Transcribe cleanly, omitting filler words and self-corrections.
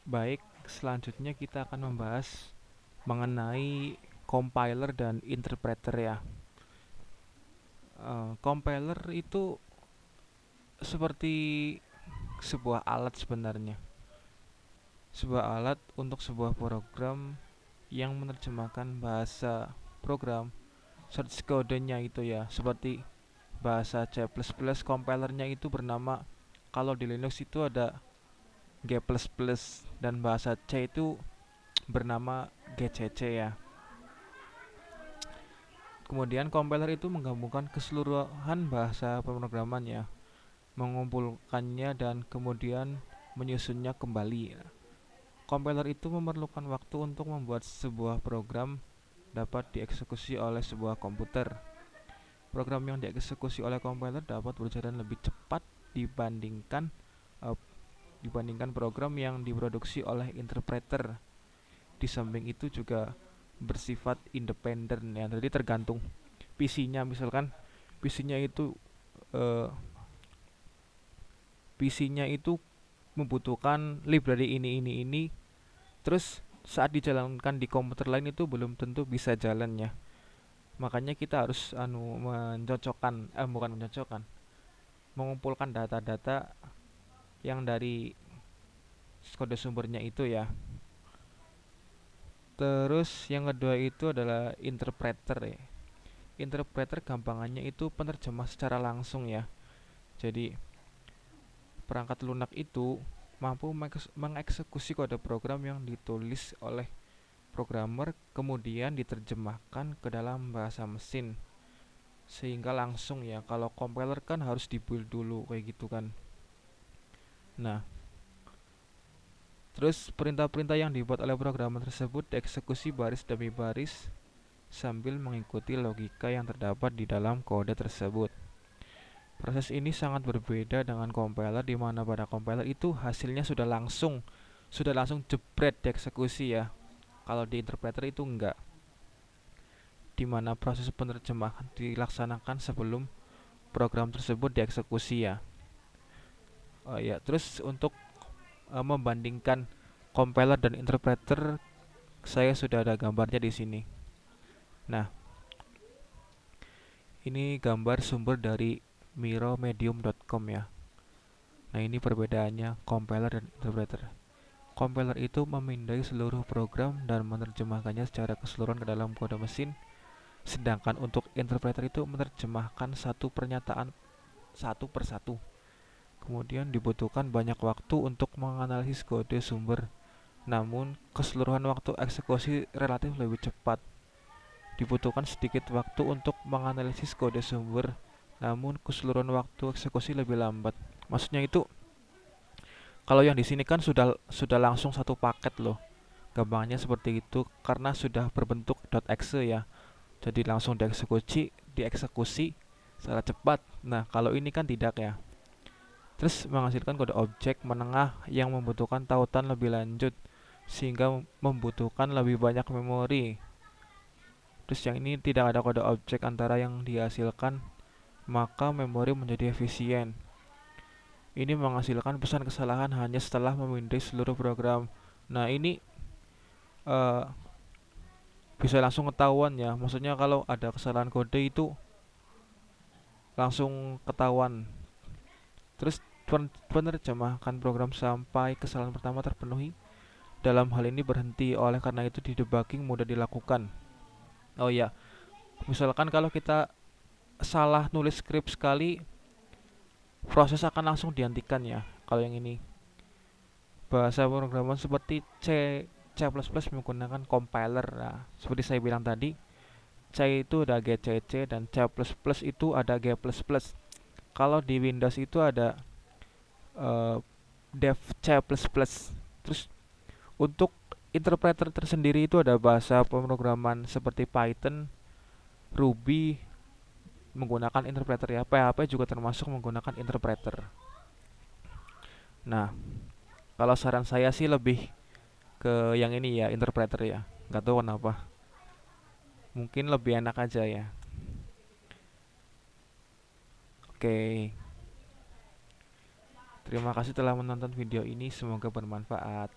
Baik, selanjutnya kita akan membahas mengenai compiler dan interpreter ya. Compiler itu seperti sebuah alat sebenarnya. Sebuah alat untuk sebuah program yang menerjemahkan bahasa program source kodenya itu ya. Seperti bahasa C++, compilernya itu bernama, kalau di Linux itu ada G++, dan bahasa C itu bernama GCC ya. Kemudian compiler itu menggabungkan keseluruhan bahasa pemrograman ya, mengumpulkannya dan kemudian menyusunnya kembali. Compiler itu memerlukan waktu untuk membuat sebuah program dapat dieksekusi oleh sebuah komputer. Program yang dieksekusi oleh compiler dapat berjalan lebih cepat dibandingkan uh, dibandingkan program yang diproduksi oleh interpreter. Di samping itu juga bersifat independen ya, jadi tergantung PC-nya. Misalkan PC-nya itu uh, PC-nya itu membutuhkan library ini, terus saat dijalankan di komputer lain itu belum tentu bisa jalannya. Makanya kita harus mencocokkan, bukan mencocokkan, mengumpulkan data-data yang dari kode sumbernya itu ya. Terus yang kedua itu adalah interpreter ya. Interpreter gampangannya itu penerjemah secara langsung ya. Jadi perangkat lunak itu mampu mengeksekusi kode program yang ditulis oleh programmer kemudian diterjemahkan ke dalam bahasa mesin sehingga langsung ya. Kalau compiler kan harus dibuild dulu kayak gitu kan. Nah, terus perintah-perintah yang dibuat oleh programmer tersebut dieksekusi baris demi baris sambil mengikuti logika yang terdapat di dalam kode tersebut. Proses ini sangat berbeda dengan compiler, di mana pada compiler itu hasilnya sudah langsung jebret dieksekusi ya. Kalau di interpreter itu enggak, di mana proses penerjemahan dilaksanakan sebelum program tersebut dieksekusi ya. Oh ya, terus untuk membandingkan compiler dan interpreter, saya sudah ada gambarnya di sini. Nah, ini gambar sumber dari miromedium.com ya. Nah, ini perbedaannya compiler dan interpreter. Compiler itu memindai seluruh program dan menerjemahkannya secara keseluruhan ke dalam kode mesin, sedangkan untuk interpreter itu menerjemahkan satu pernyataan satu persatu. Kemudian dibutuhkan banyak waktu untuk menganalisis kode sumber, namun keseluruhan waktu eksekusi relatif lebih cepat. Dibutuhkan sedikit waktu untuk menganalisis kode sumber, namun keseluruhan waktu eksekusi lebih lambat. Maksudnya itu, kalau yang di sini kan sudah langsung satu paket loh. Gampangnya seperti itu karena sudah berbentuk .exe ya. Jadi langsung dieksekusi secara cepat. Nah, kalau ini kan tidak ya. Terus menghasilkan kode objek menengah yang membutuhkan tautan lebih lanjut sehingga membutuhkan lebih banyak memori. Terus yang ini tidak ada kode objek antara yang dihasilkan, maka memori menjadi efisien. Ini menghasilkan pesan kesalahan hanya setelah memindai seluruh program. Nah, ini uh, bisa langsung ketahuan ya. Maksudnya kalau ada kesalahan kode itu langsung ketahuan. Terus penerjemahkan program sampai kesalahan pertama terpenuhi. Dalam hal ini berhenti, oleh karena itu di debugging mudah dilakukan. Oh ya, misalkan kalau kita salah nulis script sekali, proses akan langsung dihentikan ya. Kalau yang ini bahasa pemrograman seperti C++ menggunakan compiler. Nah, seperti saya bilang tadi, C itu ada GCC dan C++ itu ada G++. Kalau di Windows itu ada uh, dev C++. Terus untuk interpreter tersendiri itu ada bahasa pemrograman seperti Python, Ruby menggunakan interpreter ya. PHP juga termasuk menggunakan interpreter. Nah, kalau saran saya sih lebih ke yang ini ya, interpreter ya. Nggak tahu kenapa. Mungkin lebih enak aja ya. Oke, terima kasih telah menonton video ini. Semoga bermanfaat.